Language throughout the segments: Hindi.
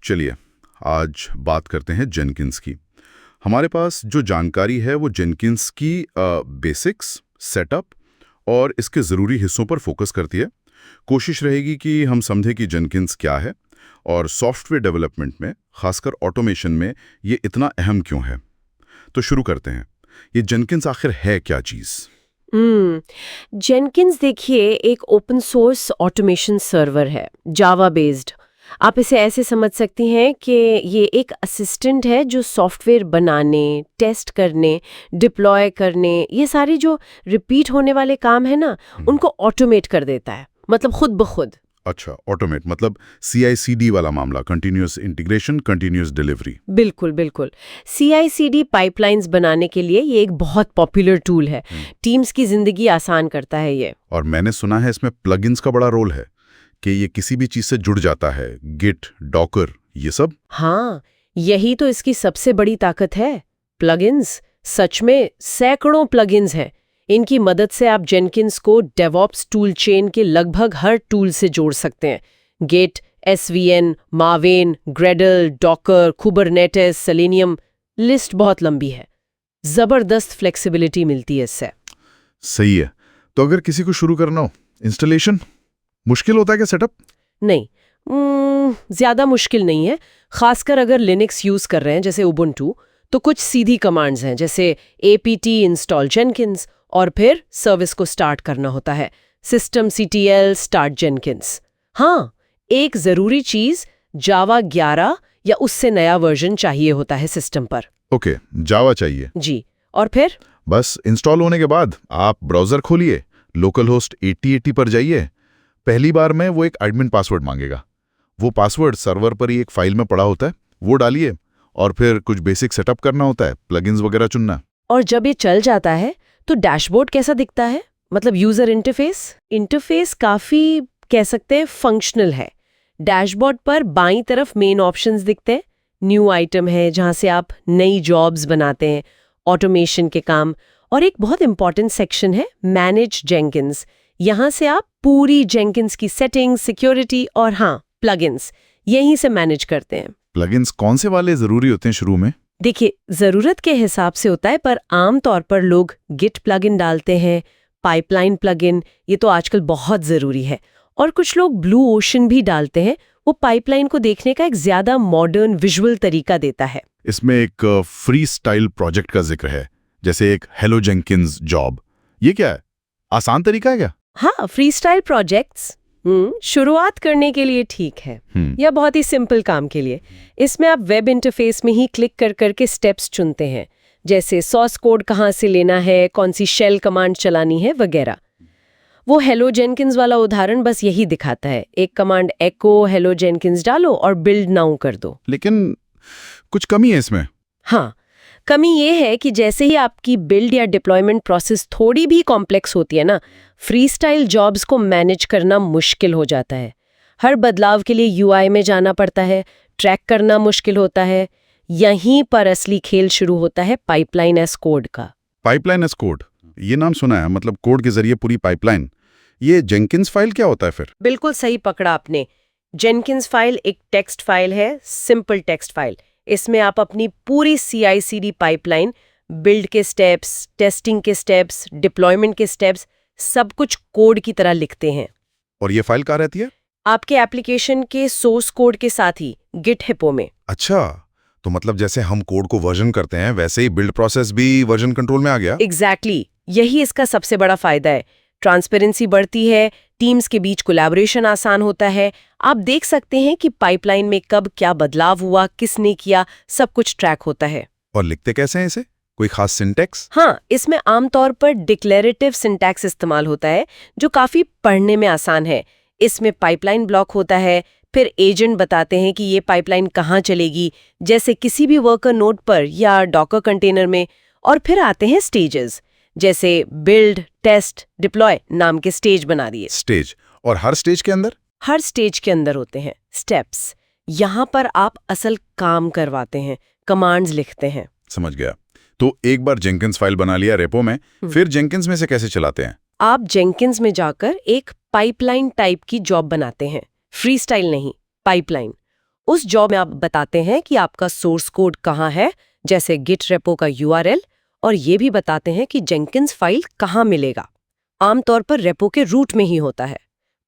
चलिए आज बात करते हैं जेनकिंस की। हमारे पास जो जानकारी है वो जेनकिंस की बेसिक्स, सेटअप और इसके ज़रूरी हिस्सों पर फोकस करती है। कोशिश रहेगी कि हम समझें कि जेनकिंस क्या है और सॉफ्टवेयर डेवलपमेंट में, खासकर ऑटोमेशन में, ये इतना अहम क्यों है। तो शुरू करते हैं। ये जेनकिंस आखिर है क्या चीज़? जेनकिंस देखिए एक ओपन सोर्स ऑटोमेशन सर्वर है, जावा बेस्ड। आप इसे ऐसे समझ सकती हैं कि ये एक असिस्टेंट है जो सॉफ्टवेयर बनाने, टेस्ट करने, डिप्लॉय करने, ये सारे जो रिपीट होने वाले काम है ना, उनको ऑटोमेट कर देता है, मतलब खुद ब खुद। अच्छा, ऑटोमेट मतलब CI/CD वाला मामला, कंटिन्यूअस इंटीग्रेशन, कंटिन्यूअस डिलीवरी। बिल्कुल बिल्कुल। CI/CD पाइपलाइंस बनाने के लिए ये एक बहुत पॉपुलर टूल है। टीम्स की जिंदगी आसान करता है ये। और मैंने सुना है इसमें प्लगइन्स का बड़ा रोल है कि ये किसी भी चीज़ से जुड़ जाता है, गिट, डॉकर, ये सब। हाँ, यही तो इसकी सबसे बड़ी ताकत है, प्लगइन्स। सच में सैकड़ों प्लगइन्स हैं। इनकी मदद से आप जेनकिंस को डेवऑप्स टूल चेन के लगभग हर टूल से जोड़ सकते हैं। Git, SVN, Maven, Gradle, Docker, Kubernetes, Selenium, list बहुत लंबी है। जबरदस्त फ्लेक्सिबिलिटी मिलती है इससे। सही है। तो अगर किसी को शुरू करना हो, इंस्टॉलेशन मुश्किल होता है क्या सेटअप? नहीं, ज्यादा मुश्किल नहीं है। खासकर अगर लिनक्स यूज कर रहे हैं जैसे उबुंटू, तो कुछ सीधी कमांड्स हैं जैसे apt इंस्टॉल जेनकिंस और फिर सर्विस को स्टार्ट करना होता है, systemctl स्टार्ट जेनकिंस। हाँ, एक जरूरी चीज जावा 11 या उससे नया वर्जन चाहिए होता है सिस्टम पर। ओके, जावा चाहिए जी, और फिर बस इंस्टॉल होने के बाद आप ब्राउजर खोलिए, लोकल होस्ट 8080 पर जाइए। पहली बार में वो एक एडमिन पासवर्ड मांगेगा। वो पासवर्ड सर्वर पर ही एक फाइल में पड़ा होता है, वो डालिए और फिर कुछ बेसिक सेटअप करना होता है, प्लगइन्स वगैरह चुनना। और जब ये चल जाता है तो डैशबोर्ड कैसा दिखता है, मतलब यूजर इंटरफेस काफी कह सकते हैं फंक्शनल है। डैशबोर्ड पर बाईं तरफ मेन ऑप्शंस दिखते हैं। न्यू आइटम है जहां से आप नई जॉब्स बनाते हैं, ऑटोमेशन के काम। और एक बहुत इंपॉर्टेंट सेक्शन है मैनेज जेनकिंस। यहां से आप पूरी जेनकिंस की सेटिंग्स, सिक्योरिटी और हाँ प्लगइन्स यहीं से मैनेज करते हैं। प्लगइन्स कौन से वाले जरूरी होते हैं शुरू में? देखिए, जरूरत के हिसाब से होता है, पर आम तौर पर लोग गिट प्लगइन डालते हैं, पाइपलाइन प्लगइन, ये तो आजकल बहुत जरूरी है। और कुछ लोग ब्लू ओशन भी डालते हैं, वो पाइपलाइन को देखने का एक ज्यादा मॉडर्न विजुअल तरीका देता है। इसमें एक फ्री स्टाइल प्रोजेक्ट का जिक्र है, जैसे एक हेलो जेनकिंस जॉब। ये क्या है, आसान तरीका है क्या? हाँ, फ्री स्टाइल प्रोजेक्ट्स शुरुआत करने के लिए ठीक है, या बहुत ही सिंपल काम के लिए। इसमें आप वेब इंटरफेस में ही क्लिक कर करके स्टेप्स चुनते हैं, जैसे सोर्स कोड कहाँ से लेना है, कौन सी शेल कमांड चलानी है वगैरह। वो हेलो जेनकिंस वाला उदाहरण बस यही दिखाता है। एक कमांड एको हेलो जेनकिंस डालो और बिल्ड नाउ कर दो। लेकिन कुछ कमी है इसमें। हाँ, कमी ये है कि जैसे ही आपकी बिल्ड या डिप्लॉयमेंट प्रोसेस थोड़ी भी कॉम्प्लेक्स होती है ना, फ्रीस्टाइल जॉब्स को मैनेज करना मुश्किल हो जाता है। हर बदलाव के लिए UI में जाना पड़ता है, ट्रैक करना मुश्किल होता है। यहीं पर असली खेल शुरू होता है पाइपलाइन एज कोड का। पाइपलाइन एज कोड, ये नाम सुना है, मतलब कोड के जरिए पूरी पाइपलाइन। ये जेनकिंस फाइल क्या होता है फिर? बिल्कुल सही पकड़ा आपने। जेनकिंस फाइल एक टेक्स्ट फाइल है, सिंपल टेक्स्ट फाइल। इसमें आप अपनी पूरी CI/CD पाइपलाइन, बिल्ड के स्टेप्स, टेस्टिंग के स्टेप्स, डिप्लॉयमेंट के स्टेप्स, सब कुछ कोड की तरह लिखते हैं। और ये फाइल कहाँ रहती है? आपके एप्लीकेशन के सोर्स कोड के साथ ही गिट हिपो में। अच्छा, तो मतलब जैसे हम कोड को वर्जन करते हैं वैसे ही बिल्ड प्रोसेस भी वर्जन कंट्रोल में आ गया। एग्जैक्टली, यही इसका सबसे बड़ा फायदा है। ट्रांसपेरेंसी बढ़ती है, टीम्स के बीच कोलैबोरेशन आसान होता है। आप देख सकते हैं कि पाइपलाइन में कब क्या बदलाव हुआ, किसने किया, सब कुछ ट्रैक होता है। और लिखते कैसे हैं इसे? कोई खास सिंटैक्स? हाँ, इसमें आमतौर पर डिक्लेरेटिव सिंटैक्स इस्तेमाल होता है, जो काफी पढ़ने में आसान है। इसमें पाइपलाइन ब्लॉक होता है, फिर एजेंट बताते हैं कि ये पाइपलाइन कहाँ चलेगी, जैसे किसी भी वर्कर नोड पर या डॉकर कंटेनर में। और फिर आते हैं स्टेजेस, जैसे बिल्ड, टेस्ट, डिप्लॉय नाम के स्टेज बना दिए। स्टेज, और हर स्टेज के अंदर? हर स्टेज के अंदर होते हैं स्टेप्स। यहाँ पर आप असल काम करवाते हैं, कमांड्स लिखते हैं। समझ गया। तो एक बार जेनकिंस फाइल बना लिया रेपो में, फिर जेनकिंस में से कैसे चलाते हैं? आप जेनकिंस में जाकर एक पाइपलाइन टाइप की जॉब बनाते हैं। फ्रीस्टाइल नहीं, पाइपलाइन। उस जॉब में आप बताते हैं कि आपका सोर्स कोड कहाँ है, जैसे गिट रेपो का URL, और ये भी बताते हैं कि जेंकिंस फाइल कहाँ मिलेगा। आमतौर पर रेपो के रूट में ही होता है।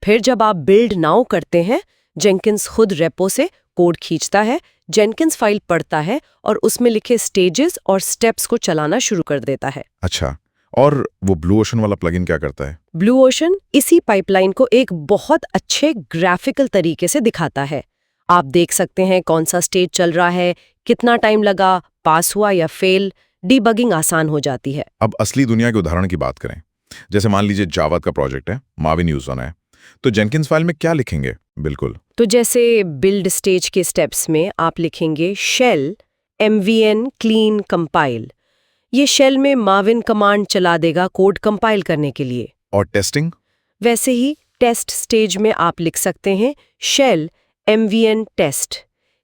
फिर जब आप बिल्ड नाउ करते हैं, जेंकिंस खुद रेपो से कोड खींचता है, जेंकिंस फाइल पढ़ता है और उसमें लिखे स्टेजेस और स्टेप्स को चलाना शुरू कर देता है। अच्छा, और वो ब्लू ओशन वाला प्लगइन क्या करता है? ब्लू ओशन इसी पाइपलाइन को एक बहुत अच्छे ग्राफिकल तरीके से दिखाता है। आप देख सकते हैं कौन सा स्टेज चल रहा है, कितना टाइम लगा, पास हुआ या फेल। डीबगिंग आसान हो जाती है। अब असली दुनिया के उदाहरण की बात करें, जैसे मान लीजिए जावा का प्रोजेक्ट है, माविन यूज होना है, तो जेंकिंस फाइल में क्या लिखेंगे? बिल्कुल, तो जैसे बिल्ड स्टेज के स्टेप्स में आप लिखेंगे शेल mvn क्लीन कंपाइल। ये शेल में माविन कमांड चला देगा कोड कंपाइल करने के लिए। और टेस्टिंग? वैसे ही टेस्ट स्टेज में आप लिख सकते हैं शेल mvn टेस्ट।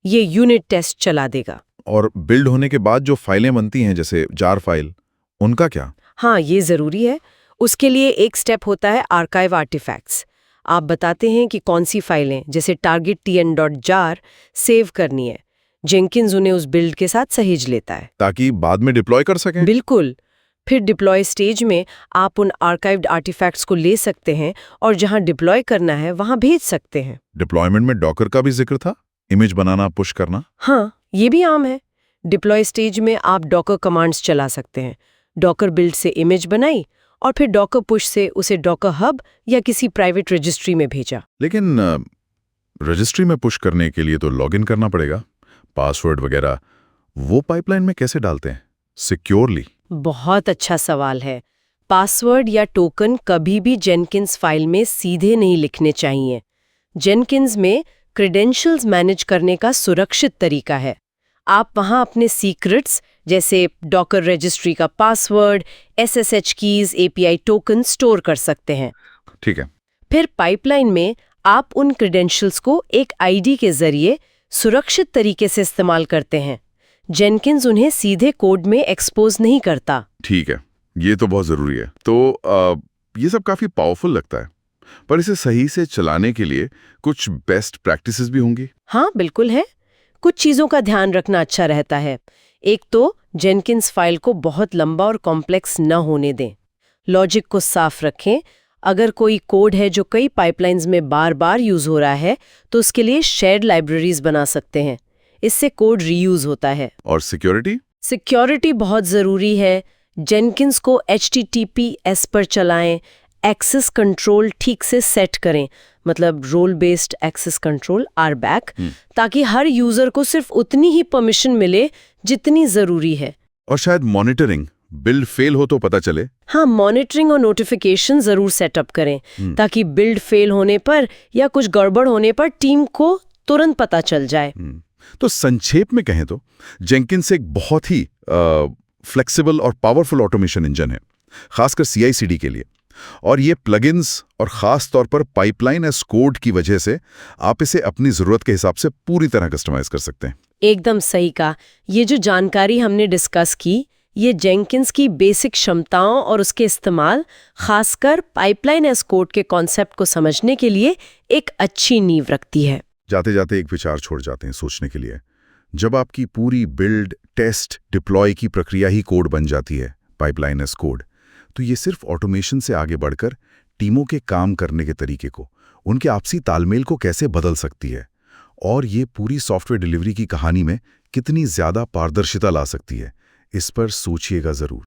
ये यूनिट टेस्ट चला देगा। और बिल्ड होने के बाद जो फाइलें बनती हैं, जैसे जार फाइल, उनका क्या? हाँ, ये जरूरी है। उसके लिए एक स्टेप होता है आर्काइव आर्टिफैक्ट्स। आप बताते हैं कि कौन सी फाइलें, जैसे target tn.jar, सेव करनी है। जेंकिंस उन्हें उस बिल्ड के साथ सहेज लेता है, ताकि बाद में डिप्लॉय कर सकें। बिल्कुल। फिर डिप्लॉय स्टेज में आप उन आर्काइव्ड आर्टिफैक्ट्स को ले सकते हैं और जहां डिप्लॉय करना है वहां भेज सकते हैं। डिप्लॉयमेंट में डॉकर का भी जिक्र था, इमेज बनाना, पुश करना। हाँ, ये भी आम है। डिप्लॉय स्टेज में आप डॉकर कमांड्स चला सकते हैं। डॉकर बिल्ड से इमेज बनाई और फिर डॉकर पुश से उसे डॉकर हब या किसी प्राइवेट रजिस्ट्री में भेजा। लेकिन रजिस्ट्री में पुश करने के लिए तो लॉगिन करना पड़ेगा, पासवर्ड वगैरह। वो पाइपलाइन में कैसे डालते हैं सिक्योरली? बहुत अच्छा सवाल है। पासवर्ड या टोकन कभी भी जेनकिंस फाइल में सीधे नहीं लिखने चाहिए। जेनकिंस में क्रेडेंशियल्स मैनेज करने का सुरक्षित तरीका है। आप वहां अपने सीक्रेट्स, जैसे डॉकर रजिस्ट्री का password, SSH keys, API token store कर सकते हैं। ठीक है। फिर पाइपलाइन में आप उन क्रेडेंशियल्स को एक ID के जरिए सुरक्षित तरीके से इस्तेमाल करते हैं। जेनकिंस उन्हें सीधे कोड में एक्सपोज नहीं करता। ठीक है, ये तो बहुत ज़रूरी है। तो ये सब काफ़ी पावरफुल लगता है, पर इसे सही से चलाने के लिए कुछ बेस्ट प्रैक्टिसेस भी होंगी। हाँ, बिल्कुल है। कुछ चीज़ों का ध्यान रखना अच्छा रहता है। एक तो जेनकिंस फाइल को बहुत लंबा और कॉम्प्लेक्स न होने दें। लॉजिक को साफ रखें। अगर कोई कोड है जो कई पाइपलाइंस में बार बार यूज हो रहा है, तो उसके लिए शेयर्ड लाइब्रेरीज बना सकते हैं। इससे कोड रीयूज होता है। और सिक्योरिटी? सिक्योरिटी बहुत ज़रूरी है। जेनकिंस को HTTPS पर चलाएं। एक्सेस कंट्रोल ठीक से सेट करें, मतलब role based access control RBAC, ताकि हर यूजर को सिर्फ उतनी ही परमिशन मिले जितनी जरूरी है। और शायद मॉनिटरिंग, बिल्ड फेल हो तो पता चले। हाँ, मॉनिटरिंग और नोटिफिकेशन जरूर सेटअप करें, ताकि बिल्ड फेल होने पर या कुछ गड़बड़ होने पर टीम को तुरंत पता चल जाए। तो संक्षेप में कहें तो जेंकिंस एक बहुत ही फ्लेक्सिबल और पावरफुल ऑटोमेशन इंजन है, खासकर CI/CD के लिए। और ये प्लगइन्स और ख़ास तौर पर पाइपलाइन एज कोड की वजह से आप इसे अपनी ज़रूरत के हिसाब से पूरी तरह कस्टमाइज कर सकते हैं। एकदम सही कहा। ये जो जानकारी हमने डिस्कस की, ये जेंकिंस की बेसिक क्षमताओं और उसके इस्तेमाल, खासकर पाइपलाइन एज कोड के कॉन्सेप्ट को समझने के लिए एक अच्छी नींव रखती है। जाते जाते एक विचार छोड़ जाते हैं सोचने के लिए। जब आपकी पूरी बिल्ड, टेस्ट, डिप्लॉय की प्रक्रिया ही कोड बन जाती है, पाइपलाइन एज कोड, तो ये सिर्फ ऑटोमेशन से आगे बढ़कर टीमों के काम करने के तरीके को, उनके आपसी तालमेल को कैसे बदल सकती है, और ये पूरी सॉफ्टवेयर डिलीवरी की कहानी में कितनी ज़्यादा पारदर्शिता ला सकती है, इस पर सोचिएगा ज़रूर।